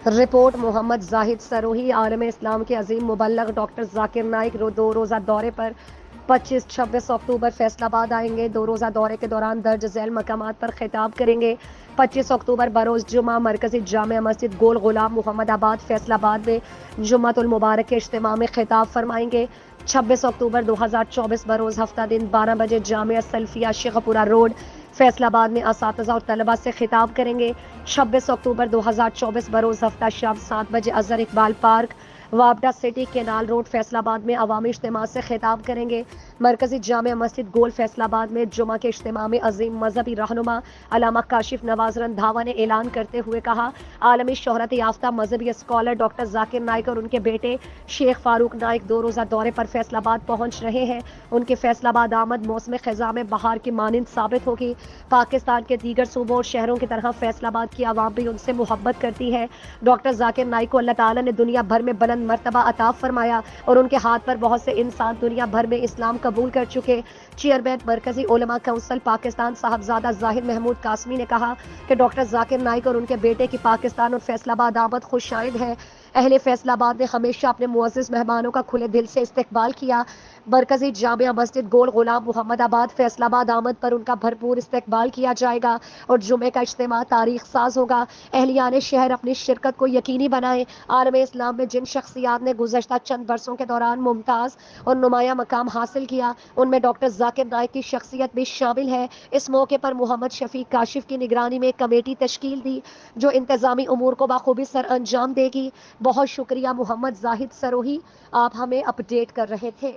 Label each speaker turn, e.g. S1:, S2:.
S1: Report محمد زاہد سروہی۔ عالم اسلام کے عظیم مبلغ doctor Zakir Naik دو روزہ دورے پر 25-26 اکتوبر فیصل آباد آئیں گے۔ دو روزہ دورے کے دوران درج ذیل مقامات پر خطاب کریں گے۔ 25 اکتوبر بروز جمعہ مرکزی جامع مسجد گول غلام محمد آباد فیصل آباد میں جمعۃ المبارک کے اجتماع میں خطاب فرمائیں گے۔ 26 اکتوبر 2024 بروز ہفتہ دن 12 بجے جامعہ سلفیہ شیخپورہ روڈ فیصل آباد میں اساتذہ اور طلباء سے خطاب کریں گے۔ 26 اکتوبر 2024 بروز ہفتہ شام 7 بجے اظہر اقبال پارک وابڈا city canal road Faisalabad میں عوامی اجتماع سے خطاب کریں گے۔ مرکزی جامع مسجد گول فیصل آباد میں جمعہ کے اجتماع میں عظیم مذہبی رہنما علامہ کاشف نواز رندھاوا نے اعلان کرتے ہوئے کہا، عالمی شہرت یافتہ مذہبی اسکالر ڈاکٹر ذاکر نائک اور ان کے بیٹے شیخ فاروق نائک 2 روزہ دورے پر فیصل آباد پہنچ رہے ہیں۔ ان کے فیصل آباد آمد موسم خزاں میں بہار کی مانند ثابت ہوگی۔ پاکستان کے دیگر صوبوں اور شہروں کی طرح فیصل آباد کی عوام بھی ان سے محبت کرتی ہے۔ ڈاکٹر ذاکر نائک کو اللہ تعالیٰ نے دنیا بھر میں بلند مرتبہ عطا فرمایا اور ان کے ہاتھ پر بہت سے انسان دنیا بھر میں اسلام قبول کر چکے۔ چیئرمین مرکزی علماء کونسل پاکستان صاحبزادہ ظاہر محمود قاسمی نے کہا کہ ڈاکٹر ذاکر نائک اور ان کے بیٹے کی پاکستان اور فیصل آباد آمد خوش آمد ہے۔ اہل فیصل آباد نے ہمیشہ اپنے معزز مہمانوں کا کھلے دل سے استقبال کیا۔ مرکزی جامع مسجد گول غلام محمد آباد فیصل آباد آمد پر ان کا بھرپور استقبال کیا جائے گا اور جمعے کا اجتماع تاریخ ساز ہوگا۔ اہلیان شہر اپنی شرکت کو یقینی بنائیں۔ عالم اسلام میں جن شخصیات نے گزشتہ چند برسوں کے دوران ممتاز اور نمایاں مقام حاصل کیا، ان میں ڈاکٹر ذاکر نائک کی شخصیت بھی شامل ہے۔ اس موقع پر محمد شفیق کاشف کی نگرانی میں ایک کمیٹی تشکیل دی جو انتظامی امور کو بخوبی سر انجام دے گی۔ بہت شکریہ محمد زاہد سروہی، آپ ہمیں اپ ڈیٹ کر رہے تھے۔